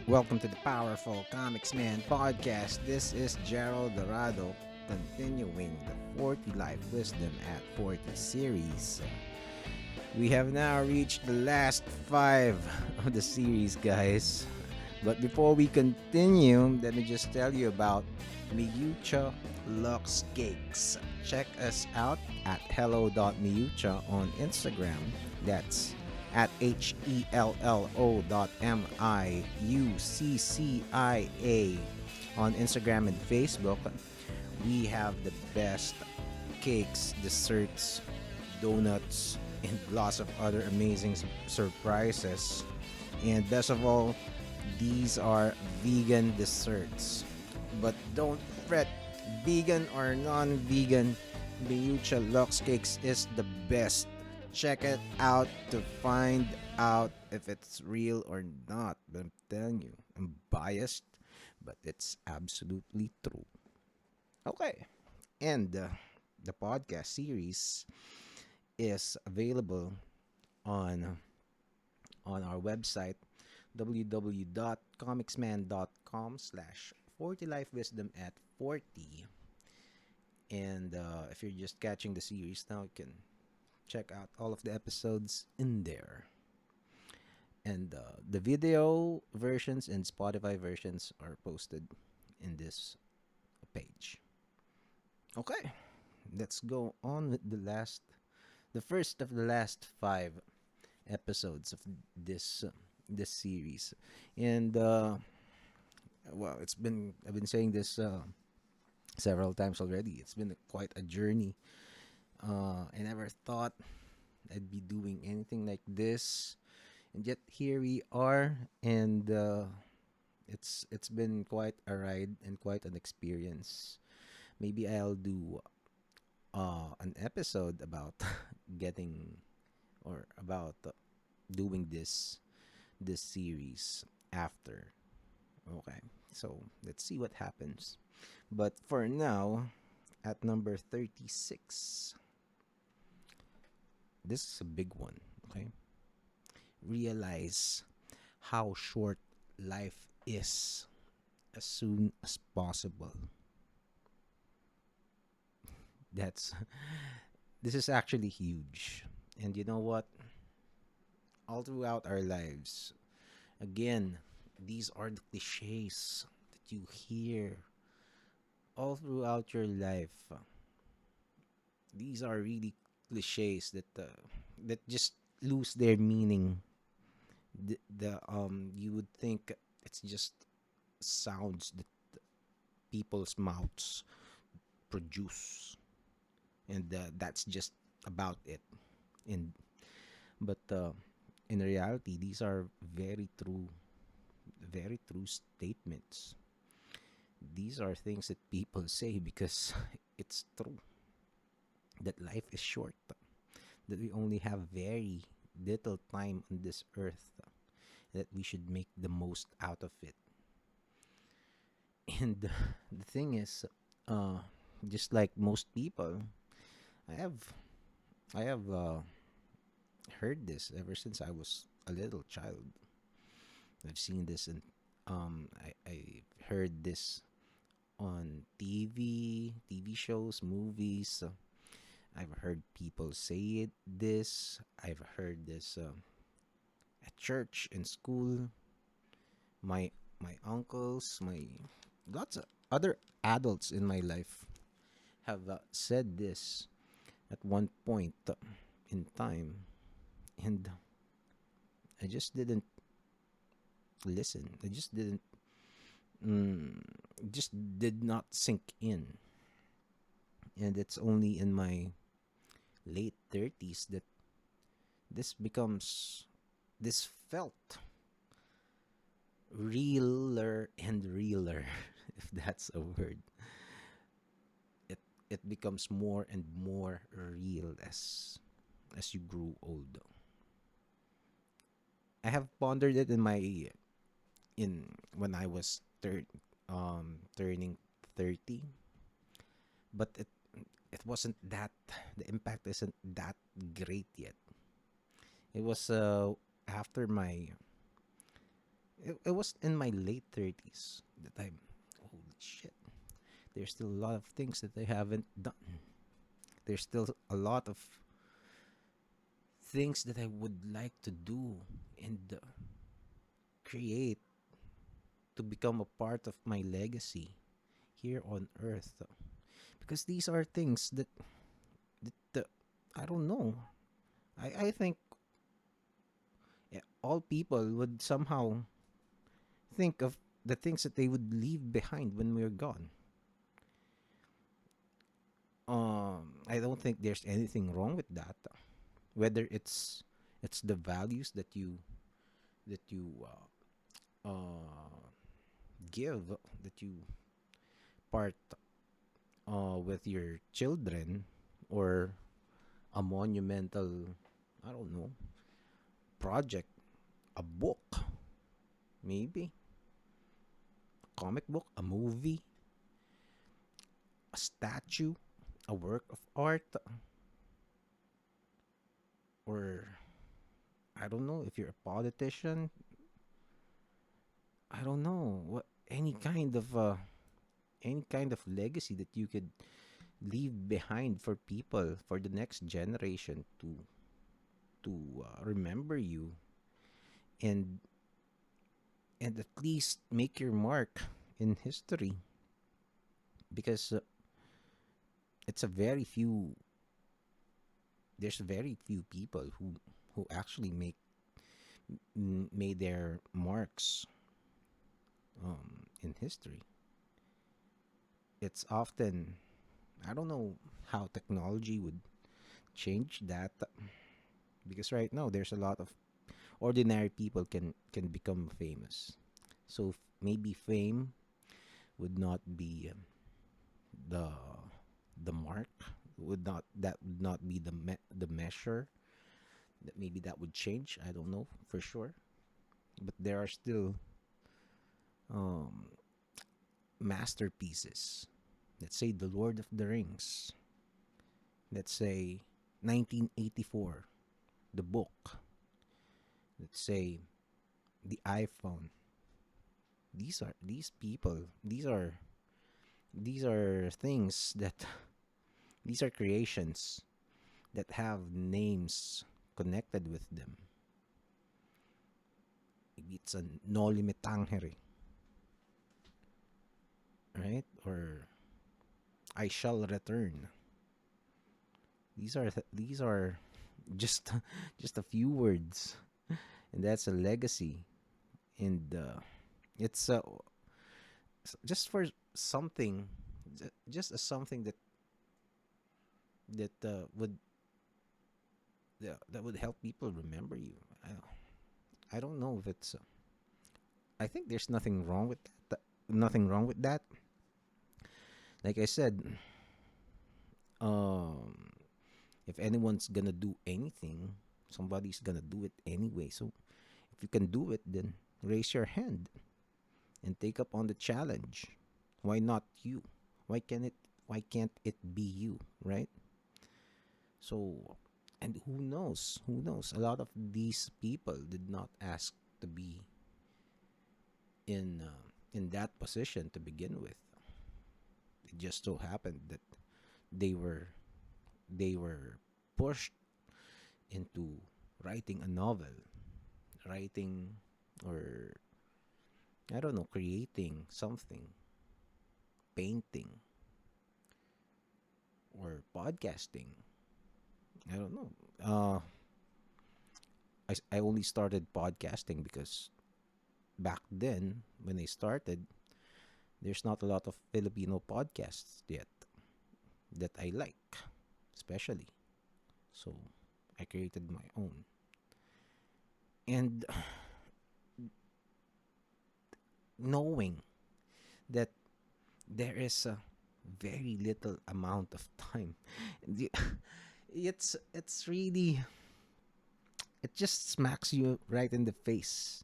Welcome to the Powerful Comicsman podcast. This is Jerald Dorado, continuing the 40 Life Wisdom at 40 series. We have now reached the last 5 of the series, guys. But before we continue, let me just tell you about Miyucha Lux Cakes. Check us out at hello.miyucha on Instagram. That's at HELLO.MIUCCIA on Instagram and Facebook. We have the best cakes, desserts, donuts, and lots of other amazing surprises. And best of all, these are vegan desserts. But don't fret, vegan or non-vegan, Biyucha Lux Cakes is the best. Check it out to find out if it's real or not. But I'm telling you, I'm biased, but it's absolutely true. Okay, and the podcast series is available on our website www.comicsman.com/40lifewisdom at 40. And if you're just catching the series now, you can check out all of the episodes in there. And the video versions and Spotify versions are posted in this page. Okay, let's go on with the first of the last 5 episodes of this series. And well, I've been saying this several times already. It's been quite a journey. I never thought I'd be doing anything like this, and yet here we are. And it's been quite a ride and quite an experience. Maybe I'll do an episode about getting or about doing this series after. Okay, so let's see what happens. But for now, at number 36, this is a big one. Okay, realize how short life is as soon as possible. That's this is actually huge. And you know what? All throughout our lives, again, these are the cliches that you hear all throughout your life. These are really cliches that just lose their meaning. The you would think it's just sounds that people's mouths produce, and that's just about it. And but in reality, these are very true statements. These are things that people say because it's true that life is short, that we only have very little time on this earth, that we should make the most out of it. And the thing is, uh, just like most people, I have I have heard this ever since I was a little child. I've seen this and I heard this on TV shows, movies. I've heard people say this. I've heard this at church, in school. My uncles, my lots of other adults in my life have said this at one point in time, and I just didn't listen. I just didn't. Mm, just did not sink in, and it's only in my late 30s that this becomes this felt realer and realer, if that's a word. It becomes more and more real as you grew old. I have pondered it in when I was turning 30, but it wasn't that the impact isn't that great yet. It was after my it was in my late 30s that I'm, holy shit, there's still a lot of things that I haven't done. There's still a lot of things that I would like to do and create to become a part of my legacy here on earth. Because these are things that I don't know. I think all people would somehow think of the things that they would leave behind when we're gone. I don't think there's anything wrong with that. Whether it's the values that you give, that you part with your children, or a monumental, I don't know, project, a book, maybe a comic book, a movie, a statue, a work of art, or I don't know, if you're a politician, I don't know what, any kind of legacy that you could leave behind for people, for the next generation to remember you, and at least make your mark in history, because it's a very few there's very few people who actually made their marks in history. It's often, I don't know how technology would change that, because right now there's a lot of ordinary people can become famous. So maybe fame would not be the the mark, would not be the measure, that maybe that would change. I don't know for sure, but there are still um masterpieces. Let's say The Lord of the Rings. Let's say 1984, the book. Let's say the iPhone. These people. These are things that these are creations that have names connected with them. Maybe it's a Noli Me Tangere, right? Or I shall return. These are just just a few words, and that's a legacy. And it's just for something, just as something that would help people remember you. I don't know if it's. I think there's nothing wrong with that. Nothing wrong with that. Like I said, um, if anyone's gonna do anything, somebody's gonna do it anyway. So if you can do it, then raise your hand and take up on the challenge. Why not you? Why can it? Why can't it be you? Right? So, and who knows? Who knows? A lot of these people did not ask to be in that position to begin with. It just so happened that they were they were pushed into writing a novel, writing, or I don't know, creating something, painting, or podcasting. I don't know. I only started podcasting because back then when I started, there's not a lot of Filipino podcasts yet that I like, especially. So I created my own. And knowing that there is a very little amount of time, it's really, it just smacks you right in the face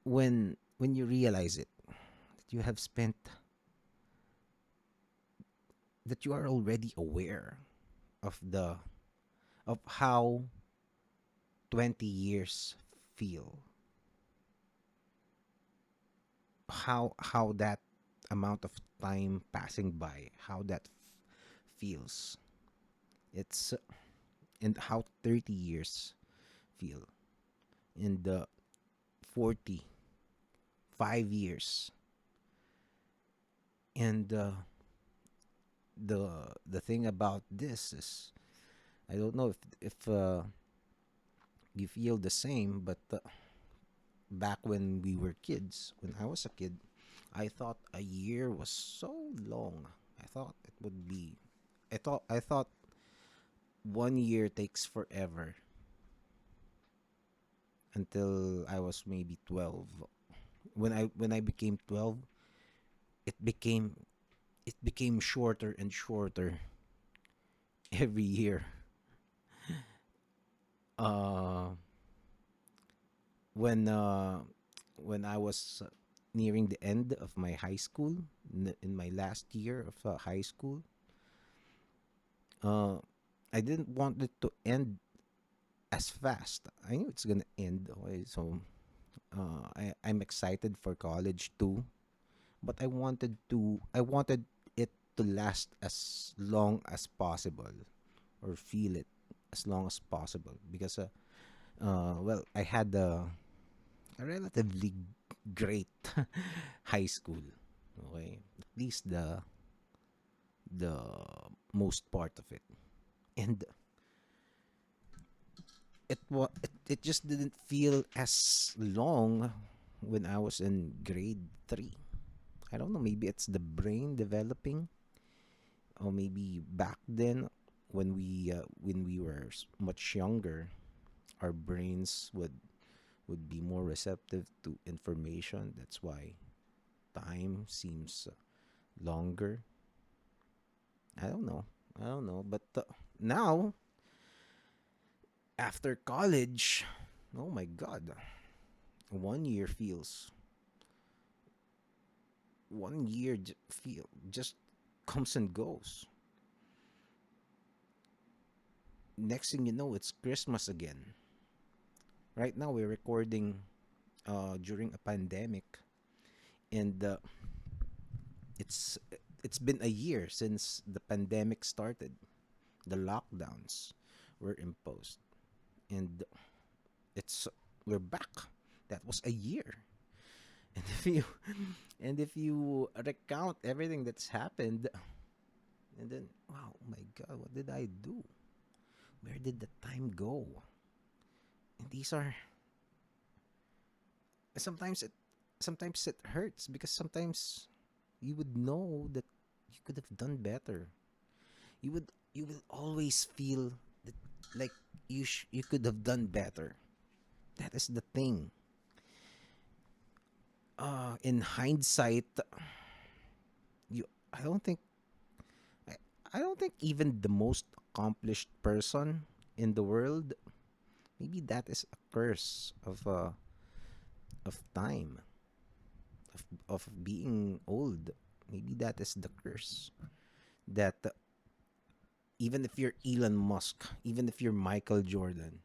when you realize it, that you have spent, that you are already aware of the of how 20 years feel. how that amount of time passing by, how that feels. It's and how 30 years feel, and the 45 years, and the thing about this is, I don't know if you feel the same, but back when we were kids, when I was a kid, I thought a year was so long. I thought it would be. I thought 1 year takes forever until I was maybe 12. When I became 12, it became it became shorter and shorter every year. Uh, when uh, when I was nearing the end of my high school, in my last year of high school, uh, I didn't want it to end as fast. I knew it's gonna end. Okay, so I'm excited for college too, but I wanted it to last as long as possible, or feel it as long as possible, because well, I had a relatively great high school. Okay, at least the most part of it, and it just didn't feel as long when I was in grade 3. I don't know, maybe it's the brain developing, or maybe back then, when we were much younger, our brains would be more receptive to information. That's why time seems longer. I don't know. I don't know. But now, after college, oh my God, 1 year feels 1 year feel just comes and goes. Next thing you know, it's Christmas again. Right now, we're recording during a pandemic, and it's it's been a year since the pandemic started. The lockdowns were imposed, and it's we're back. That was a year. And if you recount everything that's happened, and then, wow, oh my God, what did I do? Where did the time go? And these are sometimes it hurts, because sometimes you would know that you could have done better. You will always feel that, like, you could have done better. That is the thing. In hindsight, you I don't think I, I don't think even the most accomplished person in the world, maybe that is a curse of time, of being old. Maybe that is the curse, that even if you're Elon Musk, even if you're Michael Jordan,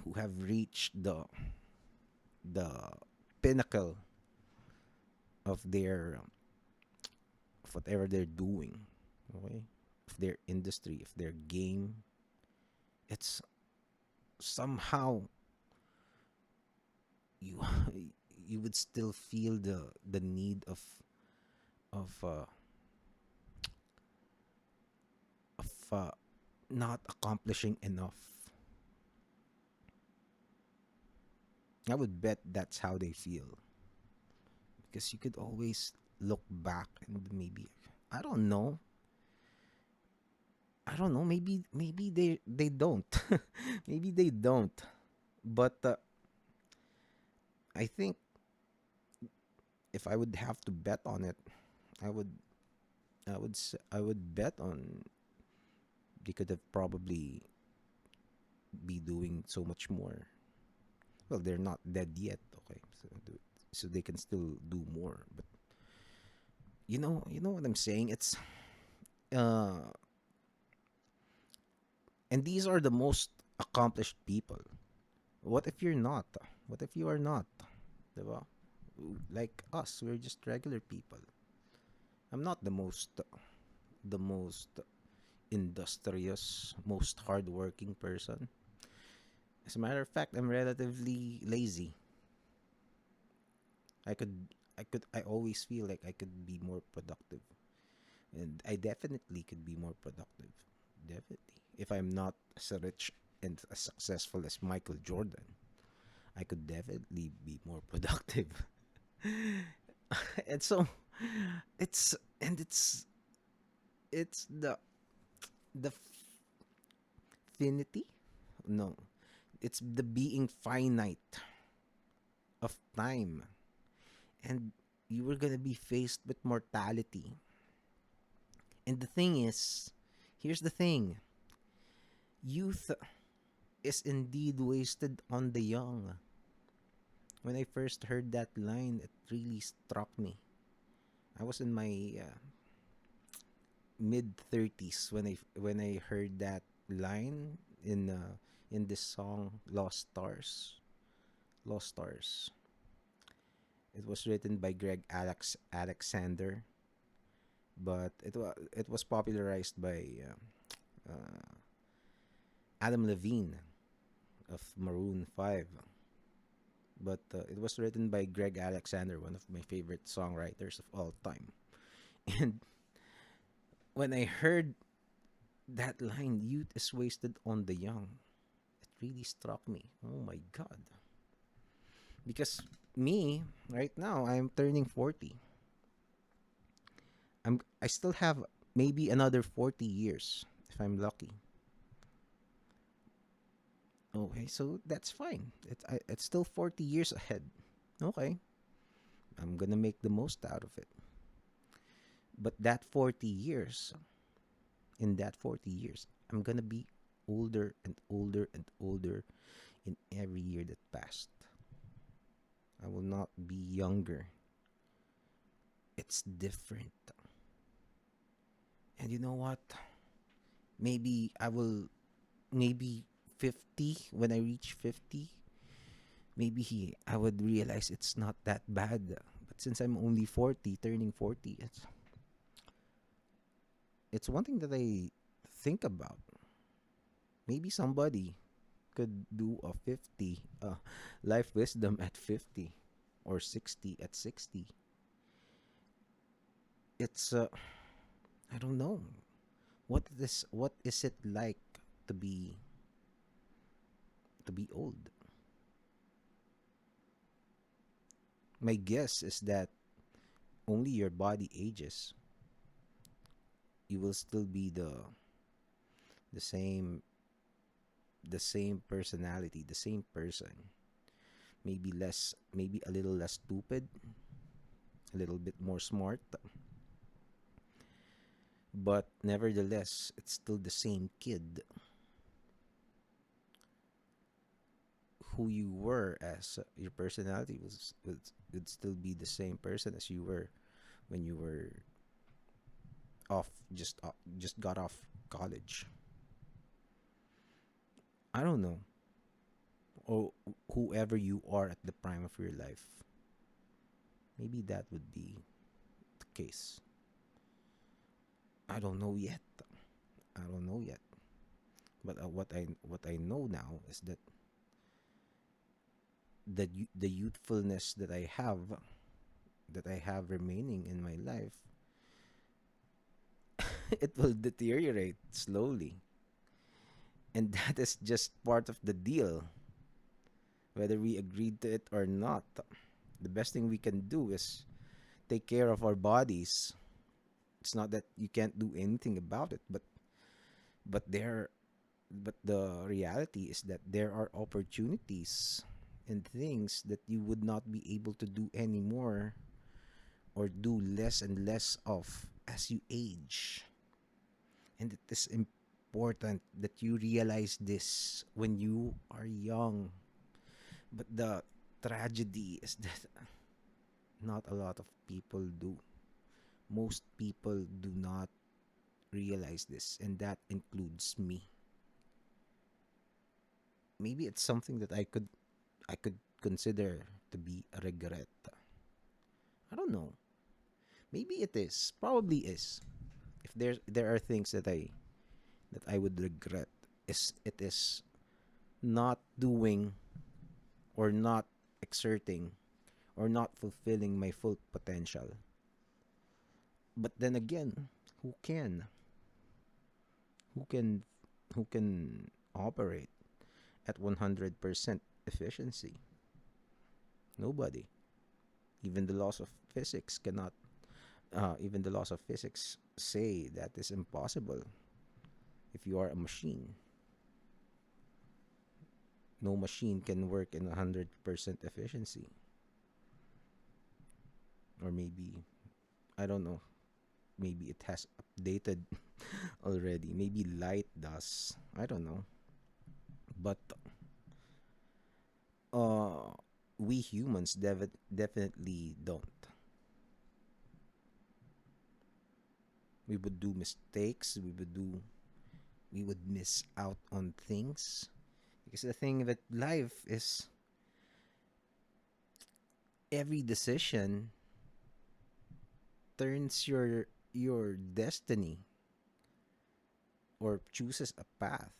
who have reached the pinnacle of whatever they're doing, okay, of their industry, of their game, it's somehow you you would still feel the need of of not accomplishing enough. I would bet that's how they feel, because you could always look back and maybe, I don't know. I don't know. Maybe they don't. Maybe they don't. But I think if I would have to bet on it, I would I would bet on they could have probably be doing so much more. Well, they're not dead yet, okay? So they can still do more. But you know what I'm saying? It's uh and these are the most accomplished people. What if you're not? What if you are not? Diba? like us. We're just regular people. I'm not the most industrious, most hardworking person. As a matter of fact, I'm relatively lazy. I could I always feel like I could be more productive. And I definitely could be more productive. Definitely. If I'm not as rich and as successful as Michael Jordan, I could definitely be more productive. And so it's and it's the finity? No. It's the being finite of time. And you were gonna be faced with mortality. And the thing is, here's the thing, youth is indeed wasted on the young. When I first heard that line, it really struck me. I was in my mid 30s when I heard that line in this song Lost Stars. Lost Stars. It was written by Greg Alexander, but it was popularized by uh, Adam Levine of Maroon 5. But it was written by Greg Alexander, one of my favorite songwriters of all time. And when I heard that line, youth is wasted on the young, it really struck me. Oh my God. Because me, right now, I'm turning 40. I still have maybe another 40 years if I'm lucky. Okay, so that's fine. It's still 40 years ahead. Okay, I'm gonna make the most out of it. But that 40 years, in that 40 years, I'm gonna be older and older and older in every year that passed. I will not be younger. It's different. And you know what? Maybe I will, maybe 50, when I reach 50, maybe I would realize it's not that bad. But since I'm only 40, turning 40, it's one thing that I think about. Maybe somebody could do a 50 life wisdom at 50 or 60 at 60. It's I don't know. What is it like to be old? My guess is that only your body ages. You will still be the same the same personality, the same person. Maybe less, maybe a little less stupid, a little bit more smart, but nevertheless, it's still the same kid who you were. As your personality would still be the same person as you were when you were just got off college. I don't know. Or whoever you are at the prime of your life. Maybe that would be the case. I don't know yet. I don't know yet. But what I know now is that the youthfulness that I have remaining in my life, it will deteriorate slowly, and that is just part of the deal, whether we agreed to it or not. The best thing we can do is take care of our bodies. It's not that you can't do anything about it, but there but the reality is that there are opportunities and things that you would not be able to do anymore, or do less and less of as you age. And it is important that you realize this when you are young. But the tragedy is that not a lot of people do. Most people do not realize this, and that includes me. Maybe it's something that I could consider to be a regret. I don't know. Maybe it is. Probably is. If there are things that I would regret, is it is not doing or not exerting or not fulfilling my full potential. But then again, who can? Who can who can operate at 100% efficiency? Nobody. Even the laws of physics cannot even the laws of physics say that is impossible. If you are a machine, no machine can work in 100% efficiency. Or maybe, I don't know, maybe it has updated already. Maybe light does. I don't know. But uh, we humans definitely don't. We would do mistakes. We would miss out on things. Because the thing with life is every decision turns your destiny or chooses a path.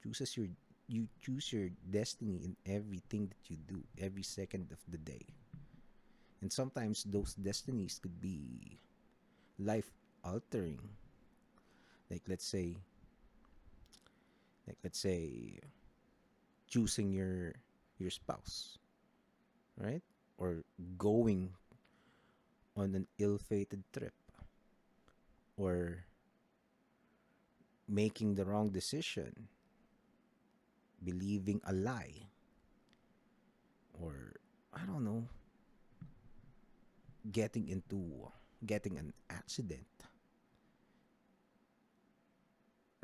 Chooses your You choose your destiny in everything that you do, every second of the day. And sometimes those destinies could be life altering. Like let's say choosing your spouse, right? Or going on an ill-fated trip, or making the wrong decision, believing a lie, or I don't know, getting an accident.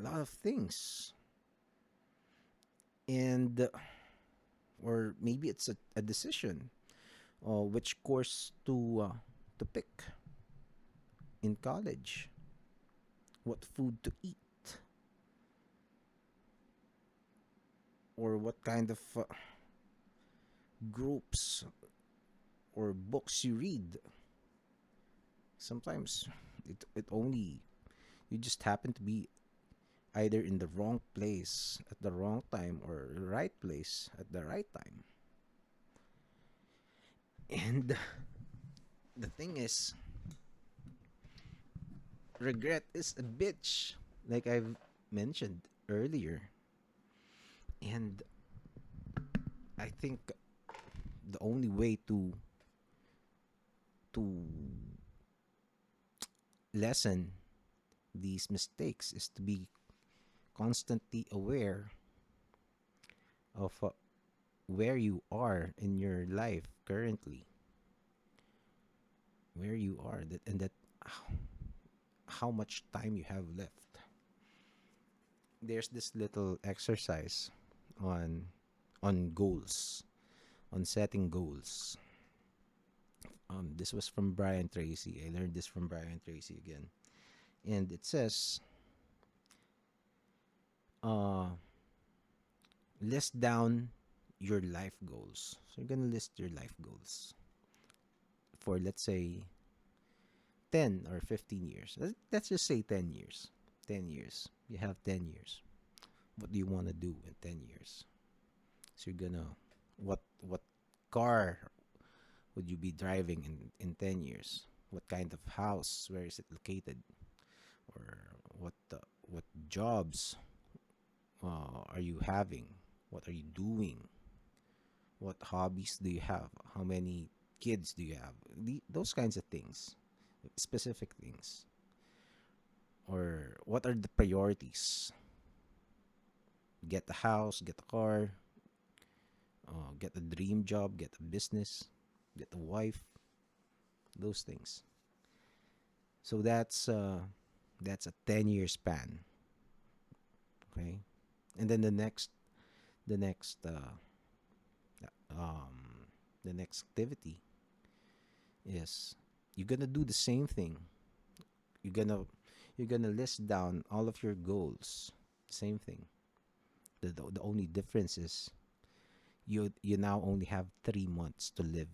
A lot of things. And or maybe it's a decision which course to pick in college, what food to eat, or what kind of groups or books you read. Sometimes it only you just happen to be either in the wrong place at the wrong time or the right place at the right time. And the thing is, regret is a bitch, like I've mentioned earlier. And I think the only way to lessen these mistakes is to be constantly aware of where you are in your life currently, where you are, that how much time you have left. There's this little exercise on goals, on setting goals. This was from Brian Tracy. I learned this from Brian Tracy again, and it says, uh, list down your life goals. So you're gonna list your life goals for, let's say, 10 or 15 years. Let's just say 10 years. 10 years. You have 10 years. What do you want to do in 10 years? So you're gonna, what car would you be driving in 10 years? What kind of house? Where is it located? Or what jobs are you having? What are you doing? What hobbies do you have? How many kids do you have? Those kinds of things, specific things. Or what are the priorities? Get a house, get a car, get a dream job, get a business, get a wife, those things. So that's a 10-year span, okay? And then the next um the next activity is you're going to do the same thing. You're going to list down all of your goals. Same thing. The only difference is you now only have 3 months to live.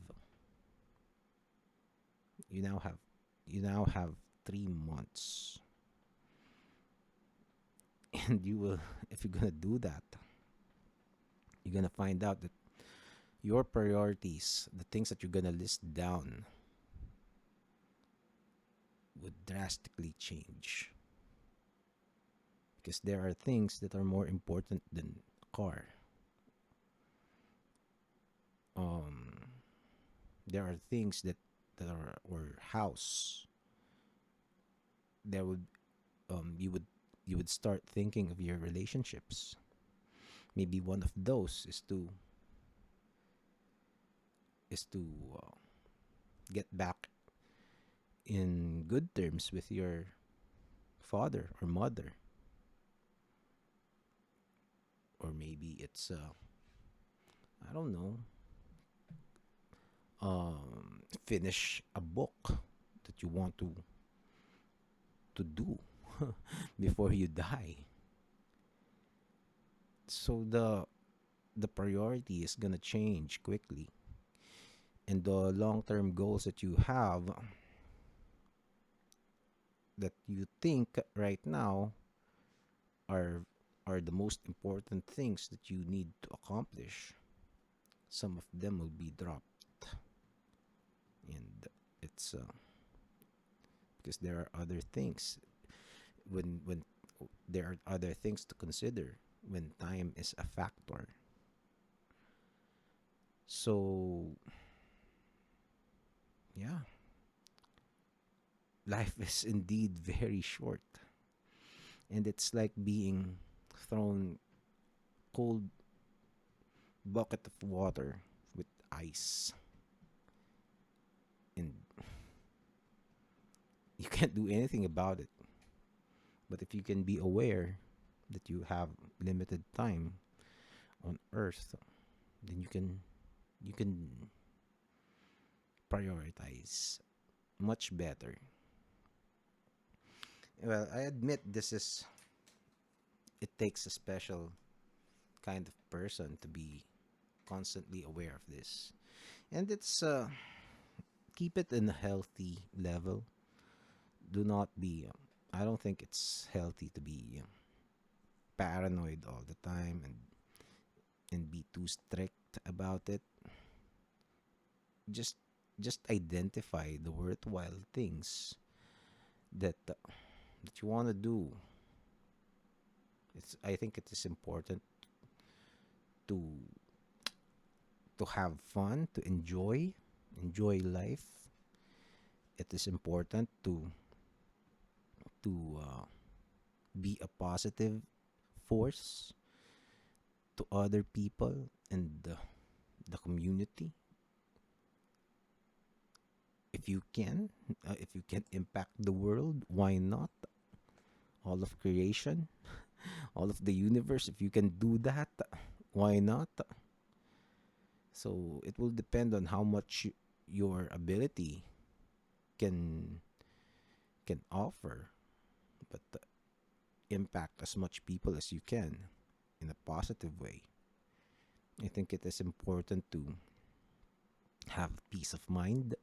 you now have you now have 3 months, and you will, if you're gonna do that, you're gonna find out that your priorities, the things that you're gonna list down, would drastically change, because there are things that are more important than a car. Um, there are things that are, or house. There would you would start thinking of your relationships. Maybe one of those is to uh, get back in good terms with your father or mother, or maybe it's I don't know, finish a book that you want to do before you die. So the priority is gonna change quickly, and the long term goals that you have, that you think right now are the most important things that you need to accomplish, some of them will be dropped. And it's because there are other things, when there are other things to consider when time is a factor. So yeah, life is indeed very short, and it's like being thrown cold bucket of water with ice, and you can't do anything about it. But if you can be aware that you have limited time on earth, then you can prioritize much better. Well, I admit this is it takes a special kind of person to be constantly aware of this. And it's keep it in a healthy level. Do not be I don't think it's healthy to be paranoid all the time, and be too strict about it. Just identify the worthwhile things that you want to do. It's I think it is important to have fun, to enjoy life. It is important to be a positive force to other people and the community. If you can impact the world, why not? All of creation, all of the universe, if you can do that, why not? So it will depend on how much your ability can offer, but impact as much people as you can in a positive way. I think it is important to have peace of mind.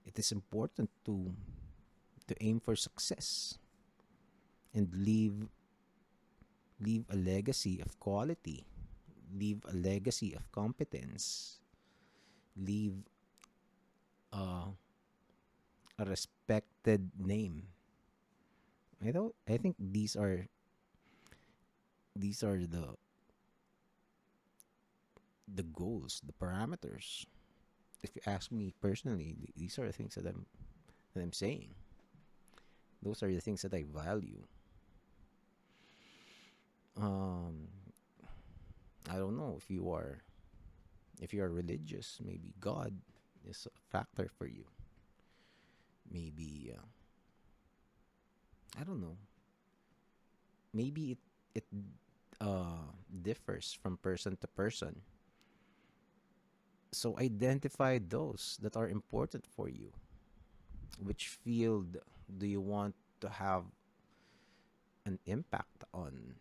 It is important to aim for success and leave a legacy of quality, leave a legacy of competence, leave uh, a respected name. I think these are the goals, the parameters. If you ask me personally, these are the things that I'm saying. Those are the things that I value. Um, I don't know if you are religious. Maybe God is a factor for you. Maybe I don't know. Maybe it differs from person to person. So identify those that are important for you. Which field do you want to have an impact on?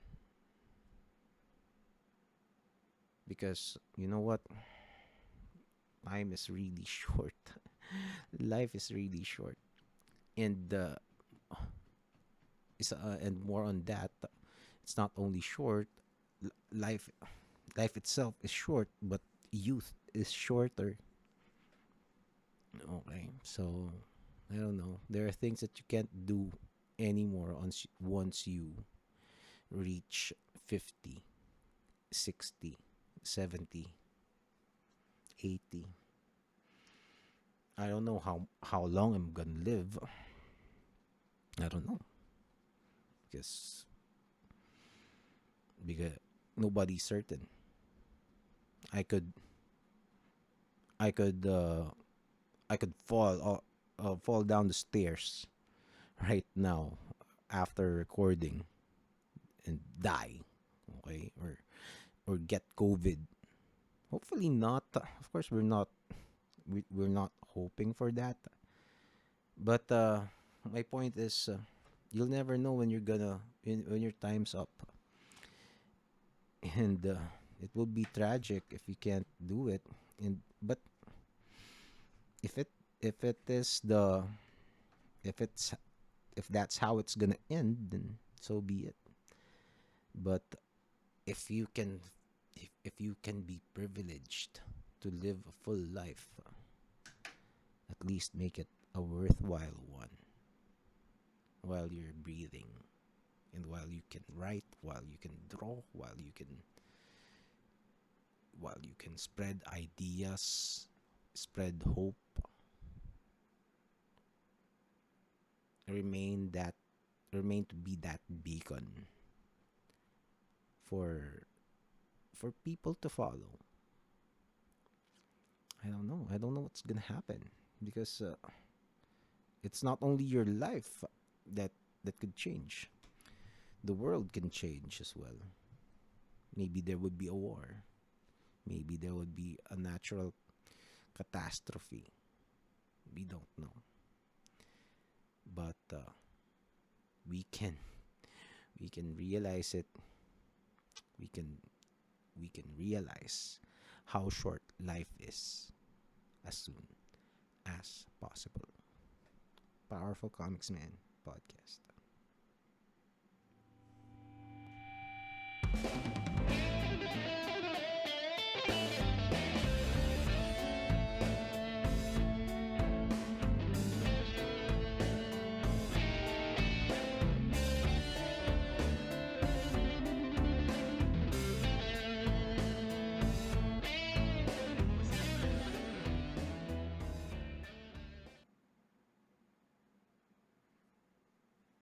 Because you know what? time is really short. Life is really short, and and more on that, it's not only short. Life itself is short, but youth is shorter. Okay, so I don't know. There are things that you can't do anymore once you reach 50, 60, 70, 80. I don't know how long I'm gonna live. I don't know, because because nobody's certain. I could I could I could fall down the stairs right now after recording and die. Okay, or get COVID. Hopefully not. Of course, we're not hoping for that. But my point is, you'll never know when when your time's up, and it will be tragic if you can't do it. And but if it if it is the if it's if that's how it's gonna end, then so be it. But if you can if you can be privileged to live a full life, at least make it a worthwhile one while you're breathing, and while you can write, while you can draw, while you can spread ideas, spread hope, remain that remain to be that beacon for people to follow. I don't know what's gonna happen, because it's not only your life that could change. The world can change as well. Maybe there would be a war. Maybe there would be a natural catastrophe. We don't know. But we can realize it. We can realize how short life is as soon as possible. Powerful Comics Man podcast.